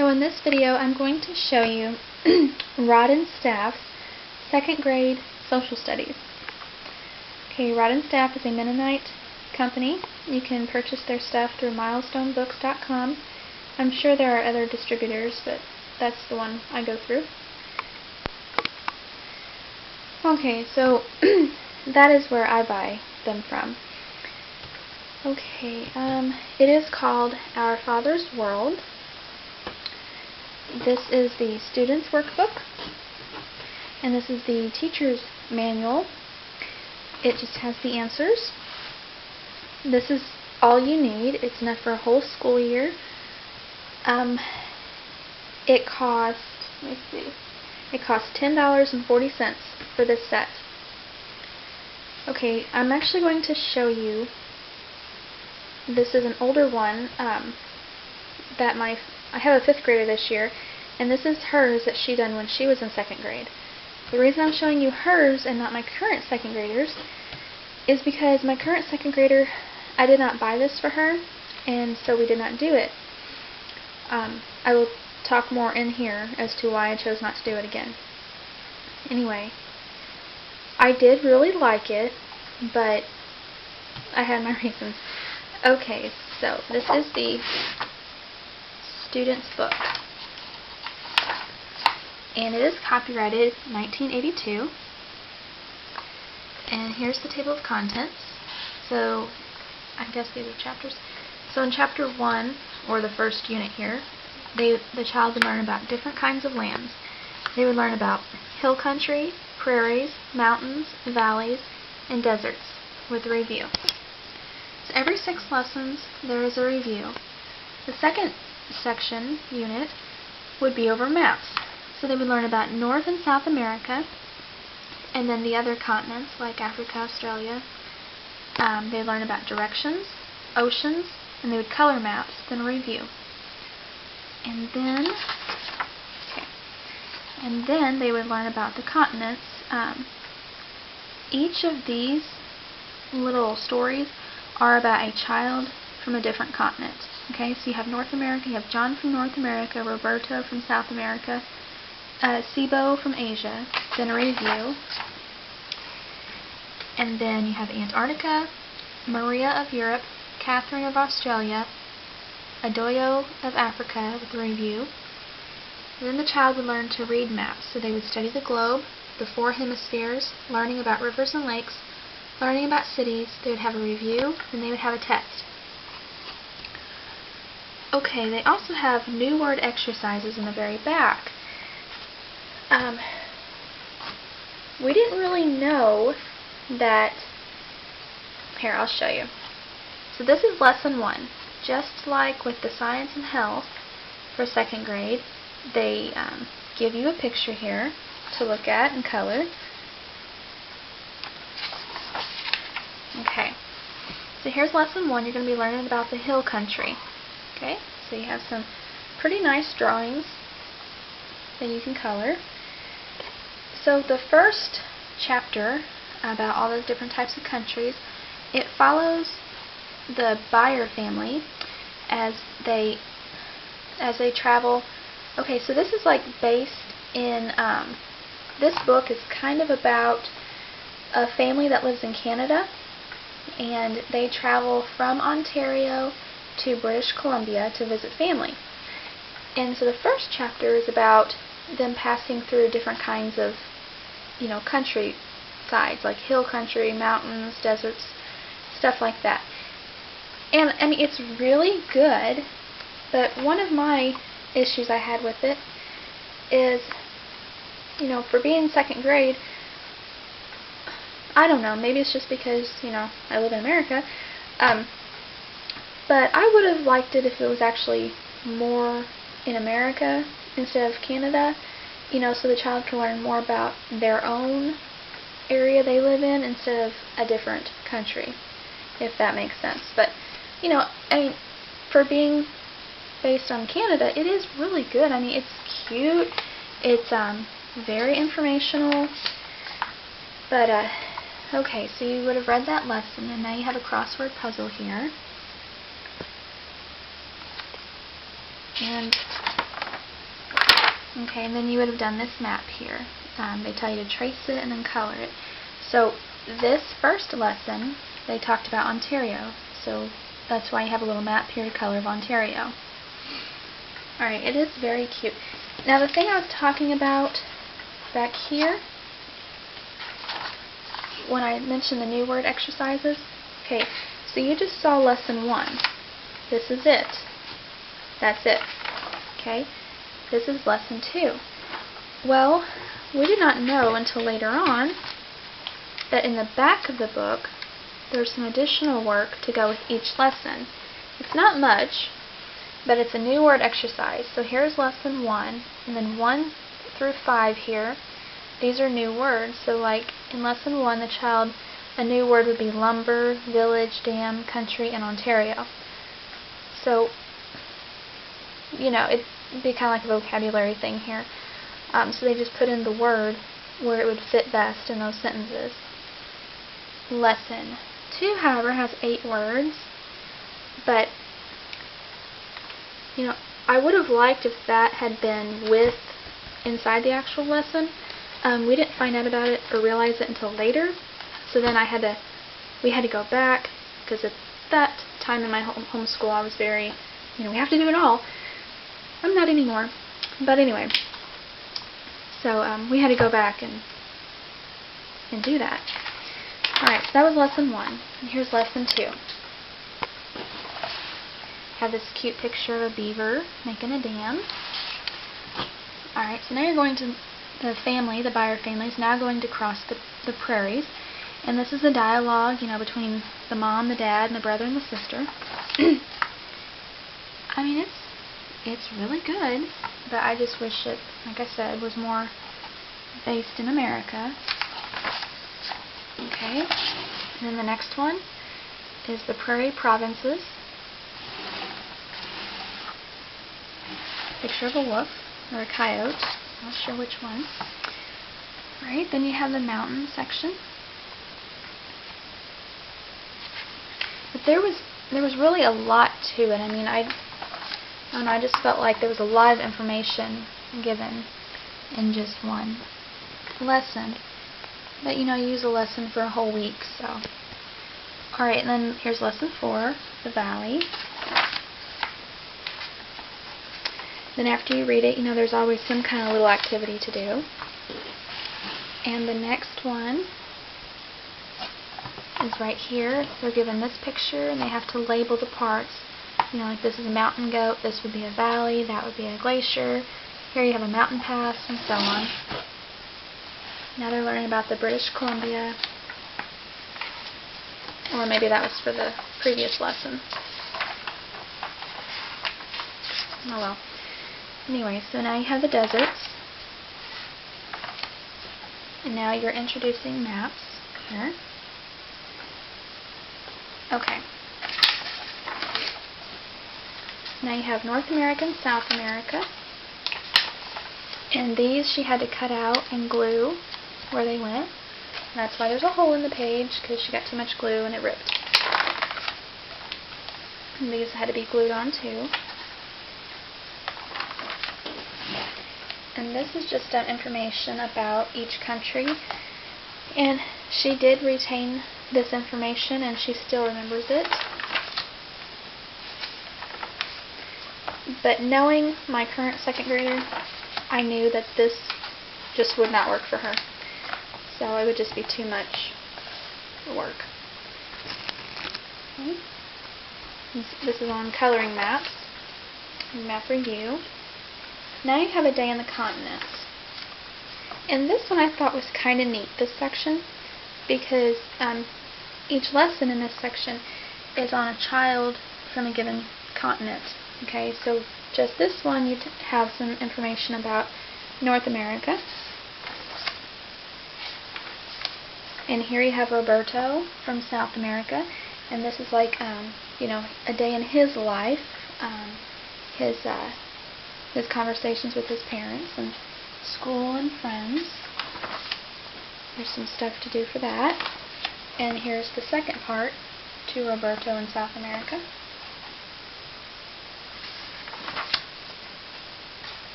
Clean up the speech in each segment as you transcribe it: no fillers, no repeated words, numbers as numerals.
So in this video I'm going to show you Rod and Staff's 2nd grade social studies. Okay, Rod and Staff is a Mennonite company. You can purchase their stuff through milestonebooks.com. I'm sure there are other distributors, but that's the one I go through. Okay, so that is where I buy them from. Okay, it is called Our Father's World. This is the student's workbook, and this is the teacher's manual. It just has the answers. This is all you need. It's enough for a whole school year. It costs, let me see, it costs $10.40 for this set. Okay, I'm actually going to show you, this is an older one that I have a 5th grader this year, and this is hers that she done when she was in 2nd grade. The reason I'm showing you hers and not my current 2nd graders is because my current 2nd grader, I did not buy this for her, and so we did not do it. I will talk more in here as to why I chose not to do it again. Anyway, I did really like it, but I had my reasons. Okay, so this is the student's book, and it is copyrighted 1982. And here's the table of contents. So I guess these are chapters. So in chapter 1, or the first unit here, the child would learn about different kinds of lands. They would learn about hill country, prairies, mountains, valleys, and deserts with a review. So every 6 lessons there is a review. The second section unit would be over maps. So they would learn about North and South America, and then the other continents like Africa, Australia. They would learn about directions, oceans, and they would color maps, then review. And then they would learn about the continents. Each of these little stories are about a child from a different continent. Okay, so you have North America, you have John from North America, Roberto from South America, Sibo from Asia, then a review. And then you have Antarctica, Maria of Europe, Catherine of Australia, Adoyo of Africa with a review. And then the child would learn to read maps. So they would study the globe, the 4 hemispheres, learning about rivers and lakes, learning about cities. They would have a review, and they would have a test. Okay, they also have new word exercises in the very back. We didn't really know that. Here, I'll show you. So this is lesson 1. Just like with the science and health for 2nd grade, they give you a picture here to look at and color. Okay, so here's lesson 1. You're going to be learning about the hill country. Okay, so you have some pretty nice drawings that you can color. So the first chapter about all those different types of countries, it follows the Beyer family as they travel. Okay, so this is like based in, this book is kind of about a family that lives in Canada, and they travel from Ontario to British Columbia to visit family. And so the first chapter is about them passing through different kinds of, country sides, like hill country, mountains, deserts, stuff like that. And I mean, it's really good, but one of my issues I had with it is, for being 2nd grade, I don't know, maybe it's just because, I live in America, but I would have liked it if it was actually more in America instead of Canada, so the child can learn more about their own area they live in instead of a different country, if that makes sense. But, I mean, for being based on Canada, it is really good. I mean, it's cute, it's very informational, but, okay, so you would have read that lesson, and now you have a crossword puzzle here. And Okay, and then you would have done this map here. They tell you to trace it and then color it. So this first lesson, they talked about Ontario. So that's why you have a little map here to color of Ontario. Alright, it is very cute. Now the thing I was talking about back here, when I mentioned the new word exercises, okay, so you just saw lesson 1. This is it. That's it. Okay, this is lesson 2. Well, we did not know until later on that in the back of the book there's some additional work to go with each lesson. It's not much, but it's a new word exercise. So here's lesson 1, and then 1 through 5 here. These are new words. So like in lesson 1, a new word would be lumber, village, dam, country, and Ontario. So, you know, it'd be kind of like a vocabulary thing here. So they just put in the word where it would fit best in those sentences. Lesson 2, however, has 8 words, but, you know, I would have liked if that had been inside the actual lesson. We didn't find out about it or realize it until later, so then we had to go back, because at that time in my homeschool I was very, we have to do it all. I'm not anymore, but anyway, so we had to go back and do that. Alright, so that was lesson 1, and here's lesson 2. Have this cute picture of a beaver making a dam. Alright, so now you're going to the Beyer family is now going to cross the prairies, and this is a dialogue, between the mom, the dad, and the brother and the sister. I mean, it's really good, but I just wish it, like I said, was more based in America. Okay, and then the next one is the Prairie Provinces. Picture of a wolf or a coyote. Not sure which one. Alright, then you have the mountain section. But there was really a lot to it. I mean, I don't know, I just felt like there was a lot of information given in just one lesson. But you use a lesson for a whole week, so. Alright, and then here's lesson 4, the valley. Then after you read it, there's always some kind of little activity to do. And the next one is right here. They're given this picture, and they have to label the parts. Like this is a mountain goat, this would be a valley, that would be a glacier. Here you have a mountain pass, and so on. Now they're learning about the British Columbia. Or maybe that was for the previous lesson. Oh well. Anyway, so now you have the deserts. And now you're introducing maps here. Okay. Now you have North America and South America. And these she had to cut out and glue where they went. And that's why there's a hole in the page, because she got too much glue and it ripped. And these had to be glued on too. And this is just information about each country. And she did retain this information, and she still remembers it. But knowing my current second grader, I knew that this just would not work for her. So it would just be too much work. Okay. This is on coloring maps, map review. Now you have a day in the continents. And this one I thought was kind of neat, this section, because each lesson in this section is on a child from a given continent. Okay, so just this one you have some information about North America. And here you have Roberto from South America, and this is like a day in his life, his conversations with his parents and school and friends. There's some stuff to do for that. And here's the second part to Roberto in South America.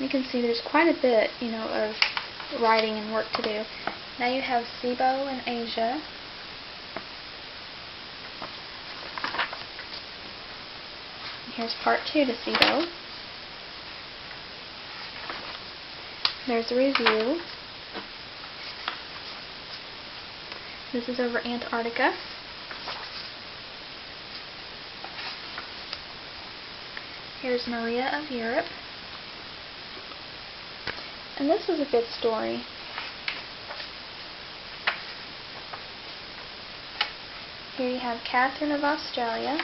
You can see there's quite a bit, of writing and work to do. Now you have SIBO in Asia. Here's part 2 to SIBO. There's a review. This is over Antarctica. Here's Maria of Europe. And this is a good story. Here you have Catherine of Australia.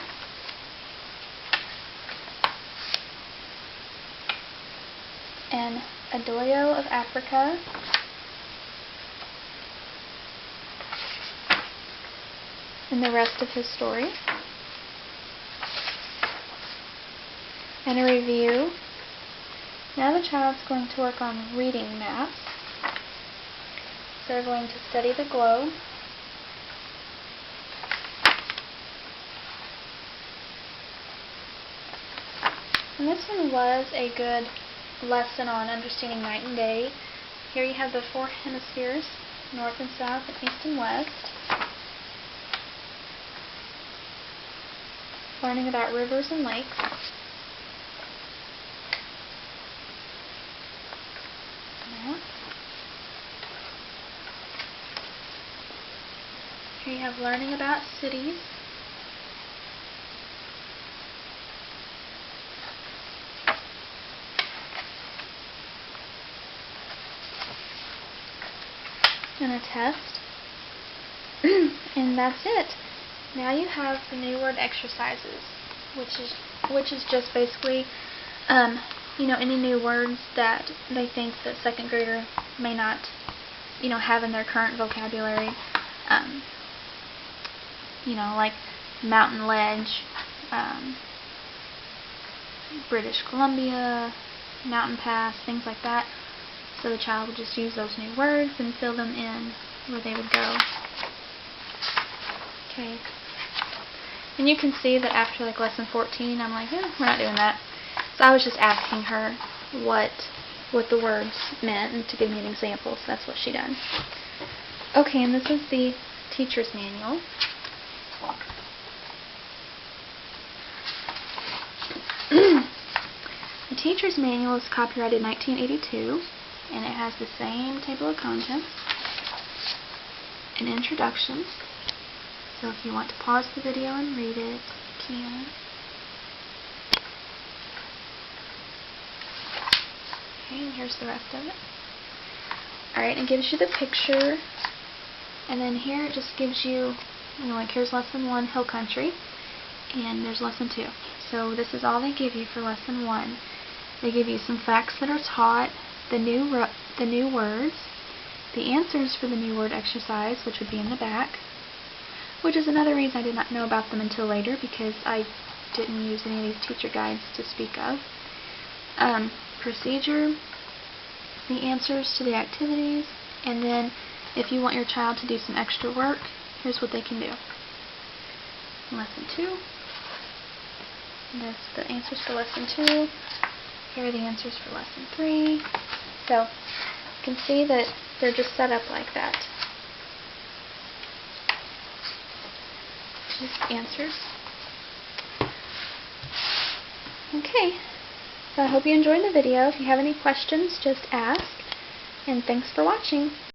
And Adoyo of Africa. And the rest of his story. And a review. Now the child's going to work on reading maps. So they're going to study the globe. And this one was a good lesson on understanding night and day. Here you have the 4 hemispheres, north and south and east and west. Learning about rivers and lakes. Here you have learning about cities. And a test. And that's it. Now you have the new word exercises, which is just basically any new words that they think that second grader may not have in their current vocabulary. Like mountain ledge, British Columbia, mountain pass, things like that. So the child would just use those new words and fill them in where they would go. Okay. And you can see that after lesson 14, I'm like, we're not doing that. So I was just asking her what the words meant and to give me an example. So that's what she done. Okay, and this is the teacher's manual. The teacher's manual is copyrighted 1982, and it has the same table of contents, an introduction. So if you want to pause the video and read it, you can. Okay, and here's the rest of it. Alright, it gives you the picture, and then here it just gives you, here's lesson 1, Hill Country, and there's lesson 2. So this is all they give you for lesson 1. They give you some facts that are taught, the new words, the answers for the new word exercise, which would be in the back, which is another reason I did not know about them until later, because I didn't use any of these teacher guides to speak of. Procedure, the answers to the activities, and then if you want your child to do some extra work, here's what they can do. Lesson 2, that's the answers for lesson 2. Here are the answers for lesson 3. So you can see that they're just set up like that. Just answers. Okay, so I hope you enjoyed the video. If you have any questions, just ask. And thanks for watching.